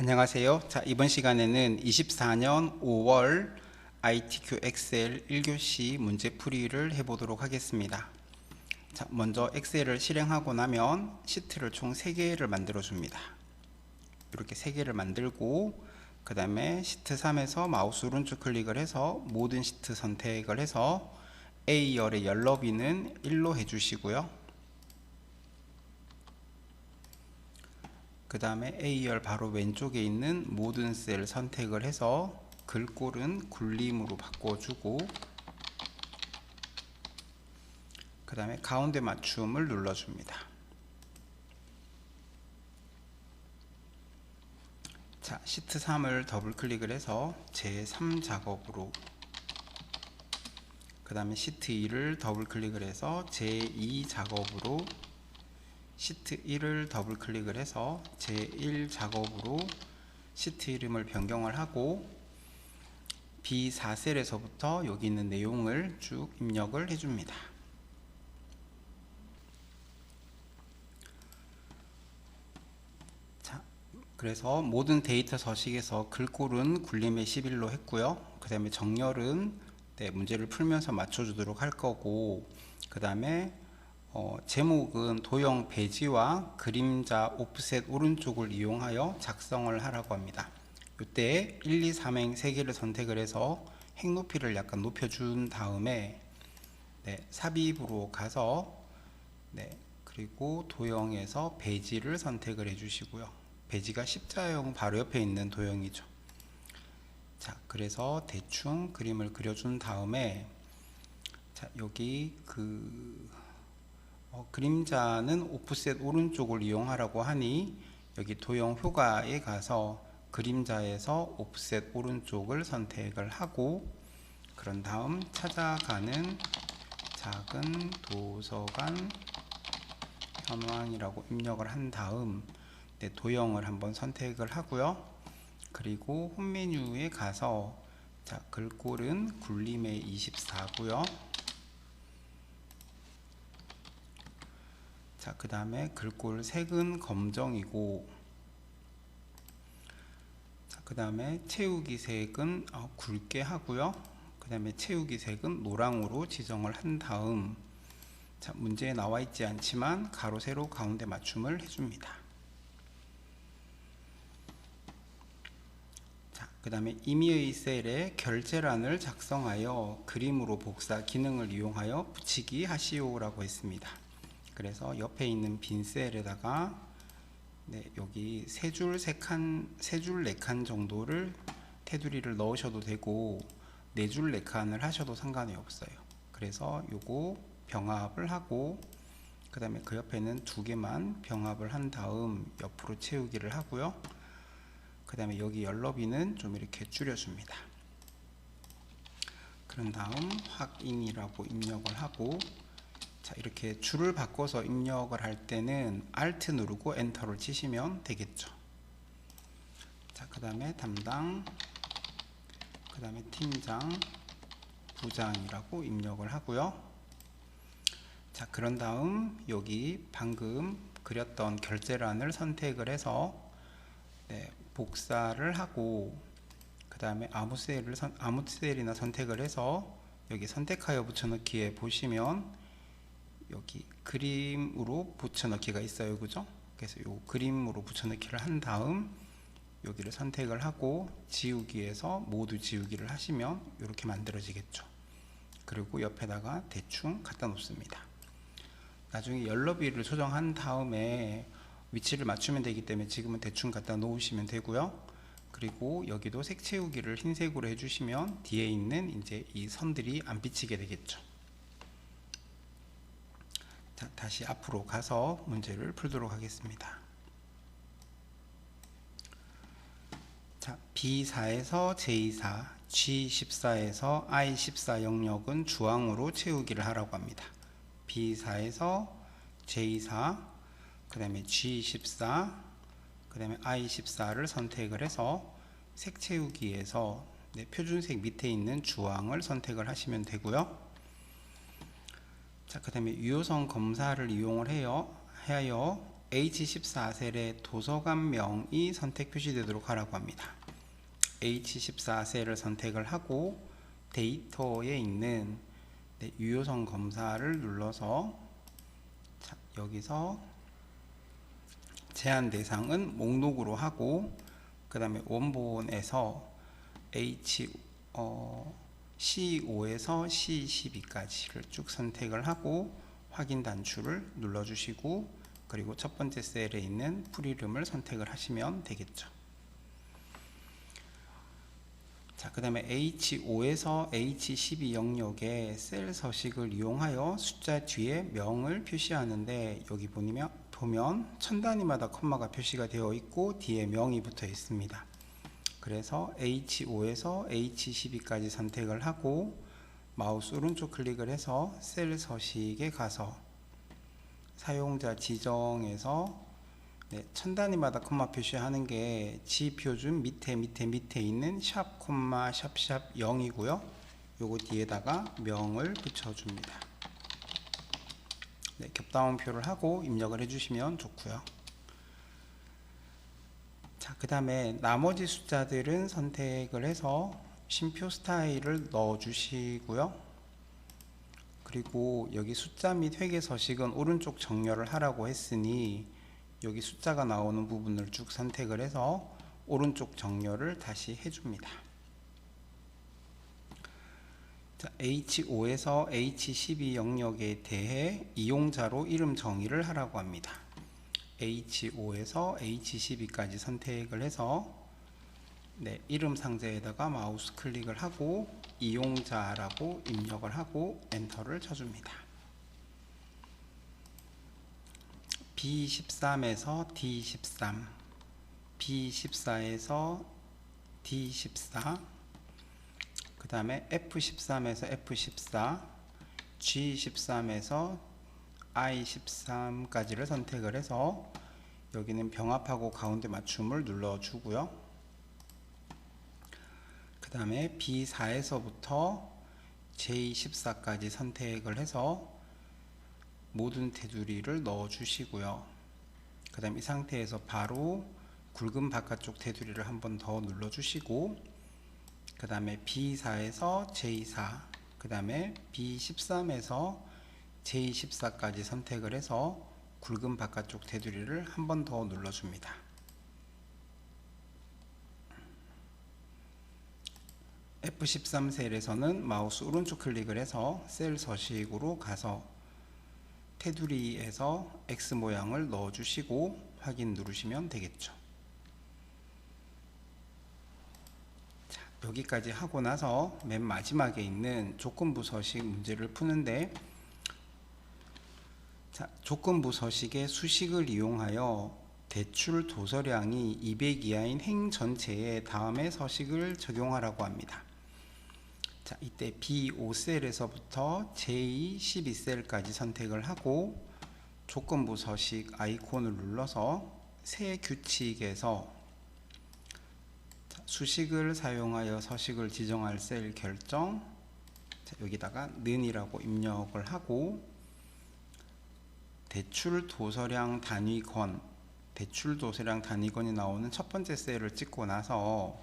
안녕하세요. 자, 이번 시간에는 24년 5월 ITQ 엑셀 1교시 문제풀이를 해보도록 하겠습니다. 자, 먼저 엑셀을 실행하고 나면 시트를 총 3개를 만들어 줍니다. 이렇게 3개를 만들고 그 다음에 시트 3에서 마우스 오른쪽 클릭을 해서 모든 시트 선택을 해서 A열의 열너비는 1로 해주시고요. 그 다음에 A열 바로 왼쪽에 있는 모든 셀 선택을 해서 글꼴은 굴림으로 바꿔주고 그 다음에 가운데 맞춤을 눌러줍니다. 자, 시트 3을 더블 클릭을 해서 제3 작업으로 그 다음에 시트 2를 더블 클릭을 해서 제2 작업으로 시트 1을 더블 클릭을 해서 제1 작업으로 시트 이름을 변경을 하고 B4셀에서부터 여기 있는 내용을 쭉 입력을 해줍니다. 자, 그래서 모든 데이터 서식에서 글꼴은 굴림의 11로 했고요. 그 다음에 정렬은 문제를 풀면서 맞춰주도록 할 거고 그 다음에 제목은 도형 배지와 그림자 오프셋 오른쪽을 이용하여 작성을 하라고 합니다. 이때 1, 2, 3행 3개를 선택을 해서 행 높이를 약간 높여준 다음에 삽입으로 가서 그리고 도형에서 배지를 선택을 해주시고요. 배지가 십자형 바로 옆에 있는 도형이죠. 자, 그래서 대충 그림을 그려준 다음에 자, 여기 그림자는 오프셋 오른쪽을 이용하라고 하니 여기 도형 효과에 가서 그림자에서 오프셋 오른쪽을 선택을 하고 그런 다음 찾아가는 작은 도서관 현황이라고 입력을 한 다음 도형을 한번 선택을 하고요. 그리고 홈 메뉴에 가서 자, 글꼴은 굴림의 24고요. 자, 그 다음에 글꼴 색은 검정이고 자, 그 다음에 채우기 색은 굵게 하고요. 그 다음에 채우기 색은 노랑으로 지정을 한 다음 자, 문제에 나와 있지 않지만 가로 세로 가운데 맞춤을 해줍니다. 자, 그 다음에 임의의 셀에 결제란을 작성하여 그림으로 복사 기능을 이용하여 붙이기 하시오 라고 했습니다. 그래서 옆에 있는 빈 셀에다가 여기 세 줄 4칸 정도를 테두리를 넣으셔도 되고 4줄 4칸을 하셔도 상관이 없어요. 그래서 요거 병합을 하고 그 다음에 그 옆에는 2개만 병합을 한 다음 옆으로 채우기를 하고요. 그 다음에 여기 열너비는 좀 이렇게 줄여줍니다. 그런 다음 확인이라고 입력을 하고 자, 이렇게 줄을 바꿔서 입력을 할 때는 Alt 누르고 엔터를 치시면 되겠죠. 자, 그 다음에 담당, 그 다음에 팀장, 부장이라고 입력을 하고요. 자, 그런 다음 여기 방금 그렸던 결제란을 선택을 해서 복사를 하고 그 다음에 아무 셀이나 선택을 해서 여기 선택하여 붙여넣기에 보시면 여기 그림으로 붙여넣기가 있어요. 그죠? 그래서 요 그림으로 붙여넣기를 한 다음 여기를 선택을 하고 지우기에서 모두 지우기를 하시면 이렇게 만들어지겠죠. 그리고 옆에다가 대충 갖다 놓습니다. 나중에 열너비를 조정한 다음에 위치를 맞추면 되기 때문에 지금은 대충 갖다 놓으시면 되고요. 그리고 여기도 색 채우기를 흰색으로 해주시면 뒤에 있는 이제 이 선들이 안 비치게 되겠죠. 자, 다시 앞으로 가서 문제를 풀도록 하겠습니다. 자, B4에서 J4, G14에서 I14 영역은 주황으로 채우기를 하라고 합니다. B4에서 J4, 그 다음에 G14, 그 다음에 I14를 선택을 해서 색 채우기에서 표준색 밑에 있는 주황을 선택을 하시면 되고요. 자, 그 다음에 유효성 검사를 이용을 하여 H14셀의 도서관명이 선택 표시되도록 하라고 합니다. H14셀을 선택을 하고 데이터에 있는 유효성 검사를 눌러서 여기서 제한 대상은 목록으로 하고 그 다음에 원본에서 C5에서 C12까지를 쭉 선택을 하고 확인 단추를 눌러주시고 그리고 첫 번째 셀에 있는 풀이름을 선택을 하시면 되겠죠. 자, 그 다음에 H5에서 H12 영역의 셀 서식을 이용하여 숫자 뒤에 명을 표시하는데 여기 보면 천 단위마다 콤마가 표시가 되어 있고 뒤에 명이 붙어 있습니다. 그래서 H5에서 H12까지 선택을 하고 마우스 오른쪽 클릭을 해서 셀 서식에 가서 사용자 지정에서 천 단위마다 콤마 표시하는 게 지표준 밑에 있는 샵 콤마 샵샵 0이고요. 요거 뒤에다가 명을 붙여줍니다. 겹다운표를 하고 입력을 해주시면 좋고요. 자, 그 다음에 나머지 숫자들은 선택을 해서 쉼표 스타일을 넣어 주시고요. 그리고 여기 숫자 및 회계 서식은 오른쪽 정렬을 하라고 했으니 여기 숫자가 나오는 부분을 쭉 선택을 해서 오른쪽 정렬을 다시 해줍니다. 자, H5에서 H12 영역에 대해 이용자로 이름 정의를 하라고 합니다. H5에서 H12까지 선택을 해서 이름 상자에다가 마우스 클릭을 하고 이용자라고 입력을 하고 엔터를 쳐줍니다. B13에서 D13, B14에서 D14, 그 다음에 F13에서 F14, G13에서 I13까지를 선택을 해서 여기는 병합하고 가운데 맞춤을 눌러주고요. 그 다음에 B4에서부터 J14까지 선택을 해서 모든 테두리를 넣어 주시고요. 그 다음 이 상태에서 바로 굵은 바깥쪽 테두리를 한 번 더 눌러 주시고 그 다음에 B4에서 J4, 그 다음에 B13에서 J14까지 선택을 해서 굵은 바깥쪽 테두리를 한 번 더 눌러줍니다. F13 셀에서는 마우스 오른쪽 클릭을 해서 셀 서식으로 가서 테두리에서 X 모양을 넣어주시고 확인 누르시면 되겠죠. 자, 여기까지 하고 나서 맨 마지막에 있는 조건부 서식 문제를 푸는데 자, 조건부 서식의 수식을 이용하여 대출 도서량이 200 이하인 행 전체에 다음의 서식을 적용하라고 합니다. 자, 이때 B5셀에서부터 J12셀까지 선택을 하고 조건부 서식 아이콘을 눌러서 새 규칙에서 수식을 사용하여 서식을 지정할 셀 결정, 자, 여기다가 는이라고 입력을 하고 대출 도서량 단위권, 대출 도서량 단위권이 나오는 첫 번째 셀을 찍고 나서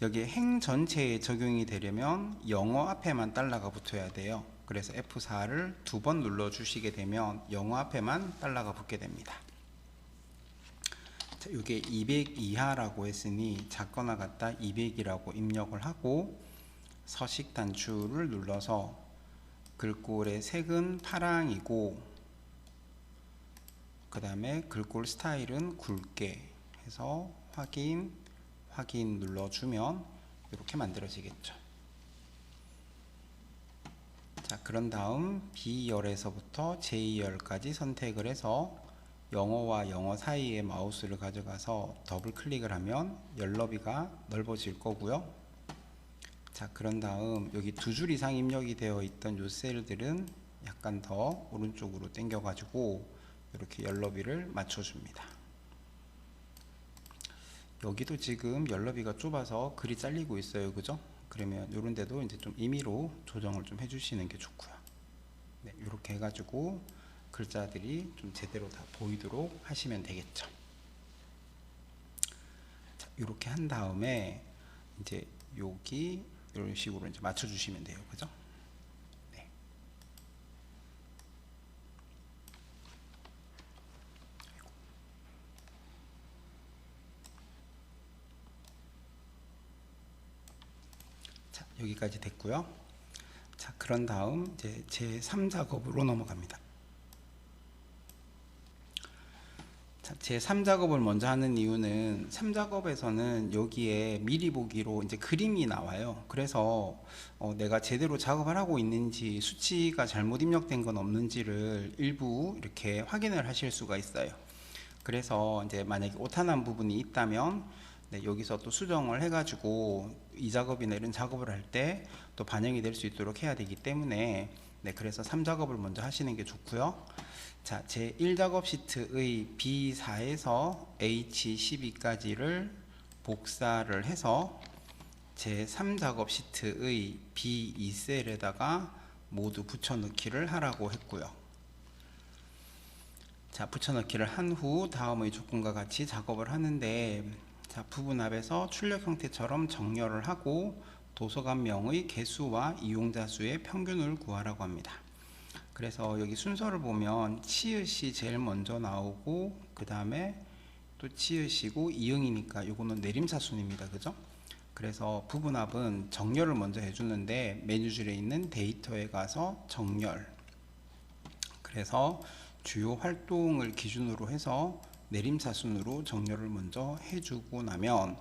여기 행 전체에 적용이 되려면 영어 앞에만 달러가 붙어야 돼요. 그래서 F4를 두 번 눌러 주시게 되면 영어 앞에만 달러가 붙게 됩니다. 자, 이게 200 이하라고 했으니 작거나 같다 200이라고 입력을 하고 서식 단추를 눌러서 글꼴의 색은 파랑이고 그 다음에 글꼴 스타일은 굵게 해서 확인 눌러주면 이렇게 만들어지겠죠. 자, 그런 다음 B열에서부터 J열까지 선택을 해서 영어와 영어 사이에 마우스를 가져가서 더블 클릭을 하면 열 너비가 넓어질 거고요. 자, 그런 다음 여기 두 줄 이상 입력이 되어 있던 요 셀들은 약간 더 오른쪽으로 당겨 가지고 이렇게 열 너비를 맞춰줍니다. 여기도 지금 열 너비가 좁아서 글이 잘리고 있어요. 그죠? 그러면 이런 데도 이제 좀 임의로 조정을 좀 해주시는 게 좋고요. 네, 이렇게 해가지고 글자들이 좀 제대로 다 보이도록 하시면 되겠죠. 자, 이렇게 한 다음에 이제 여기 이런 식으로 이제 맞춰주시면 돼요. 그죠? 네. 자, 여기까지 됐고요. 자, 그런 다음 이제 제 3작업으로 넘어갑니다. 자, 제 3작업을 먼저 하는 이유는 3작업에서는 여기에 미리 보기로 이제 그림이 나와요. 그래서 내가 제대로 작업을 하고 있는지, 수치가 잘못 입력된 건 없는지를 일부 이렇게 확인을 하실 수가 있어요. 그래서 이제 만약에 오타난 부분이 있다면 네, 여기서 또 수정을 해가지고 이 작업이나 이런 작업을 할 때 또 반영이 될 수 있도록 해야 되기 때문에 네, 그래서 3작업을 먼저 하시는 게 좋고요. 자, 제 1작업 시트의 B4에서 H12까지를 복사를 해서 제 3작업 시트의 B2셀에다가 모두 붙여넣기를 하라고 했고요. 자, 붙여넣기를 한 후 다음의 조건과 같이 작업을 하는데, 자, 부분합에서 출력 형태처럼 정렬을 하고 도서관명의 개수와 이용자 수의 평균을 구하라고 합니다. 그래서 여기 순서를 보면 치읓이 제일 먼저 나오고 그 다음에 또 치읓이고 이응이니까 요거는 내림차순입니다. 그죠? 그래서 부분합은 정렬을 먼저 해주는데 메뉴줄에 있는 데이터에 가서 정렬, 그래서 주요 활동을 기준으로 해서 내림차순으로 정렬을 먼저 해주고 나면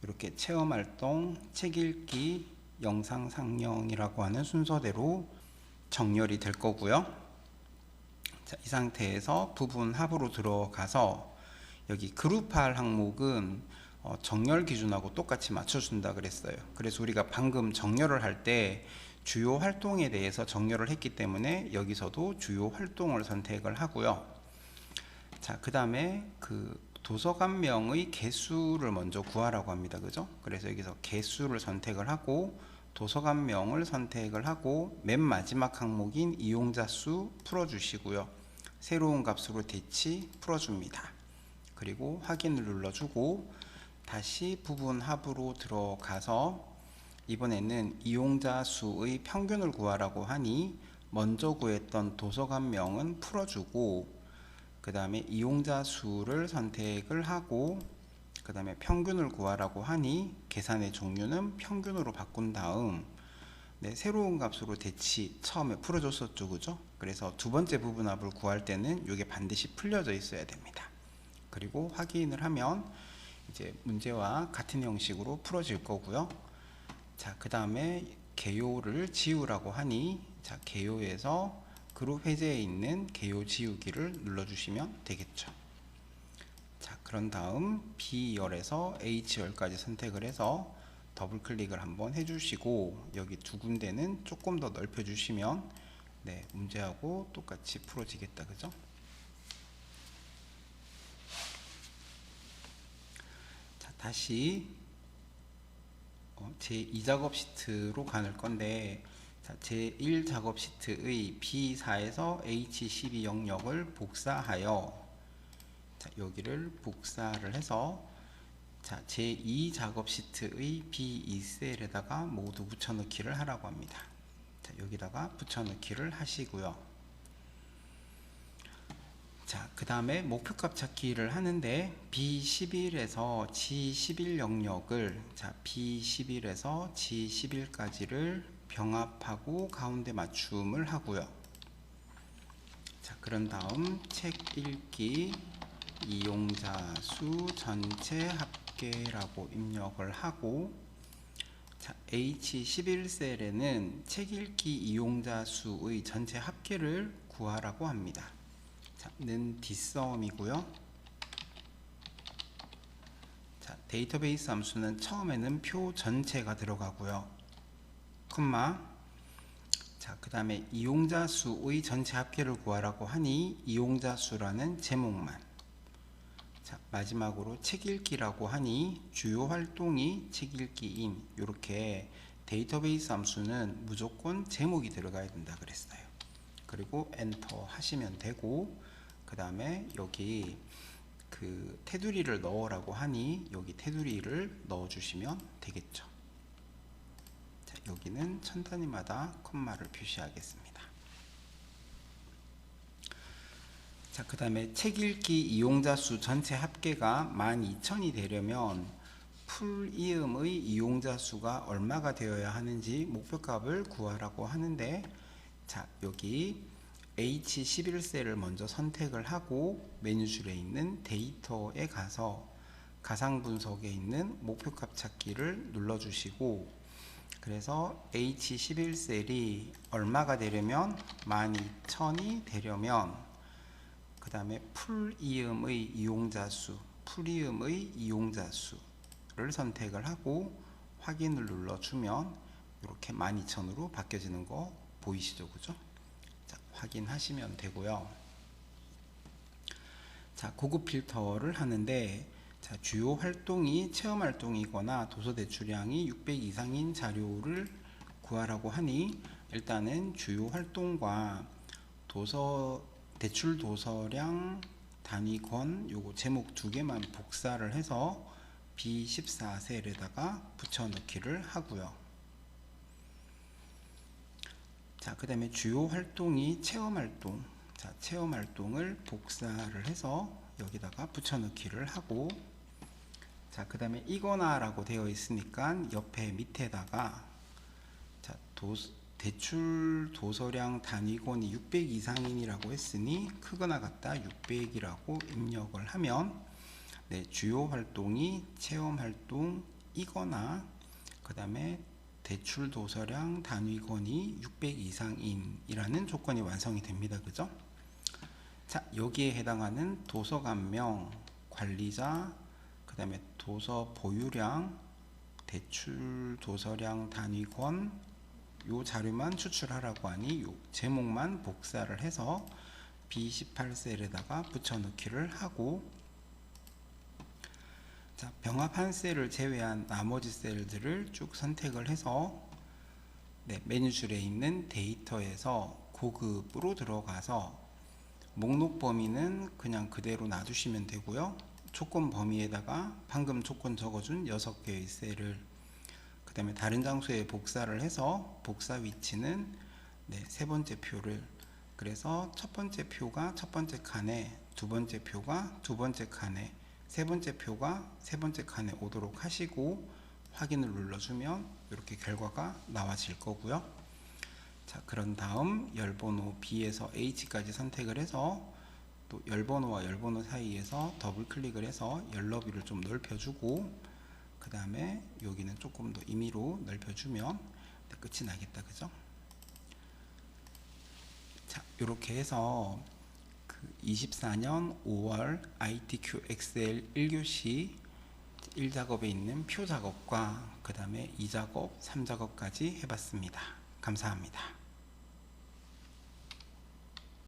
이렇게 체험활동, 책읽기, 영상상영이라고 하는 순서대로 정렬이 될 거고요. 자, 이 상태에서 부분합으로 들어가서 여기 그룹할 항목은 정렬 기준하고 똑같이 맞춰준다 그랬어요. 그래서 우리가 방금 정렬을 할 때 주요 활동에 대해서 정렬을 했기 때문에 여기서도 주요 활동을 선택을 하고요. 자, 그 다음에 그 도서관명의 개수를 먼저 구하라고 합니다. 그죠? 그래서 여기서 개수를 선택을 하고 도서관명을 선택을 하고 맨 마지막 항목인 이용자 수 풀어주시고요. 새로운 값으로 대치 풀어줍니다. 그리고 확인을 눌러주고 다시 부분합으로 들어가서 이번에는 이용자 수의 평균을 구하라고 하니 먼저 구했던 도서관명은 풀어주고 그 다음에 이용자 수를 선택을 하고 그 다음에 평균을 구하라고 하니 계산의 종류는 평균으로 바꾼 다음 네, 새로운 값으로 대치 처음에 풀어줬었죠. 그죠? 그래서 두 번째 부분합을 구할 때는 이게 반드시 풀려져 있어야 됩니다. 그리고 확인을 하면 이제 문제와 같은 형식으로 풀어질 거고요. 자, 그 다음에 개요를 지우라고 하니 자, 개요에서 그룹 해제에 있는 개요 지우기를 눌러주시면 되겠죠. 자, 그런 다음 B열에서 H열까지 선택을 해서 더블 클릭을 한번 해주시고 여기 두 군데는 조금 더 넓혀주시면 네, 문제하고 똑같이 풀어지겠다. 그죠? 자, 다시 제 2작업 시트로 가는 건데 자, 제 1작업 시트의 B4에서 H12 영역을 복사하여 자, 여기를 복사를 해서 자, 제 2작업 시트의 B2셀에다가 모두 붙여넣기를 하라고 합니다. 자, 여기다가 붙여넣기를 하시고요. 자, 그 다음에 목표값 찾기를 하는데 B11에서 G11 영역을 자, B11에서 G11까지를 병합하고 가운데 맞춤을 하고요. 자, 그런 다음 책 읽기 이용자 수 전체 합계라고 입력을 하고 자, H11셀에는 책 읽기 이용자 수의 전체 합계를 구하라고 합니다. 자, 는 뒷섬이고요. 자, 데이터베이스 함수는 처음에는 표 전체가 들어가고요. 콤마. 자, 그 다음에 이용자 수의 전체 합계를 구하라고 하니 이용자 수라는 제목만. 자, 마지막으로 책 읽기라고 하니 주요 활동이 책 읽기인 이렇게 데이터베이스 함수는 무조건 제목이 들어가야 된다 그랬어요. 그리고 엔터 하시면 되고, 그 다음에 여기 그 테두리를 넣으라고 하니 여기 테두리를 넣어 주시면 되겠죠. 자, 여기는 천 단위마다 콤마를 표시하겠습니다. 자, 그 다음에 책 읽기 이용자 수 전체 합계가 12,000이 되려면 풀이음의 이용자 수가 얼마가 되어야 하는지 목표값을 구하라고 하는데, 자, 여기 H11셀을 먼저 선택을 하고 메뉴줄에 있는 데이터에 가서 가상 분석에 있는 목표값 찾기를 눌러 주시고, 그래서 H11셀이 얼마가 되려면 12,000이 되려면 그 다음에 풀이음의 이용자 수, 풀이음의 이용자 수를 선택을 하고 확인을 눌러주면 이렇게 12,000으로 바뀌어지는 거 보이시죠? 그죠? 자, 확인하시면 되고요. 자, 고급 필터를 하는데, 자, 주요 활동이 체험 활동이거나 도서 대출량이 600 이상인 자료를 구하라고 하니, 일단은 주요 활동과 대출 도서량 단위권 요거 제목 두 개만 복사를 해서 B14셀에다가 붙여넣기를 하고요. 자, 그 다음에 주요 활동이 체험 활동, 자, 체험 활동을 복사를 해서 여기다가 붙여넣기를 하고, 자, 그 다음에 이거나 라고 되어 있으니까 옆에 밑에다가, 자, 대출 도서량 단위권이 600 이상인이라고 했으니 크거나 같다 600이라고 입력을 하면, 네, 주요 활동이 체험 활동이거나 그 다음에 대출 도서량 단위권이 600 이상인이라는 조건이 완성이 됩니다. 그죠? 자, 여기에 해당하는 도서관명, 관리자, 그 다음에 도서 보유량, 대출 도서량 단위권 요 자료만 추출하라고 하니 요 제목만 복사를 해서 B18셀에다가 붙여넣기를 하고, 자, 병합한 셀을 제외한 나머지 셀들을 쭉 선택을 해서, 네, 메뉴줄에 있는 데이터에서 고급으로 들어가서 목록 범위는 그냥 그대로 놔두시면 되고요. 조건 범위에다가 방금 조건 적어준 6개의 셀을 그 다음에 다른 장소에 복사를 해서 복사 위치는, 네, 세 번째 표를, 그래서 첫 번째 표가 첫 번째 칸에, 두 번째 표가 두 번째 칸에, 세 번째 표가 세 번째 칸에 오도록 하시고 확인을 눌러주면 이렇게 결과가 나와질 거고요. 자, 그런 다음 열번호 B에서 H까지 선택을 해서 또 열번호와 열번호 사이에서 더블 클릭을 해서 열 너비를 좀 넓혀주고, 그 다음에 여기는 조금 더 임의로 넓혀주면 끝이 나겠다. 그죠? 자, 이렇게 해서 그 24년 5월 ITQ 엑셀 1교시 1작업에 있는 표 작업과 그 다음에 2작업, 3작업까지 해봤습니다. 감사합니다.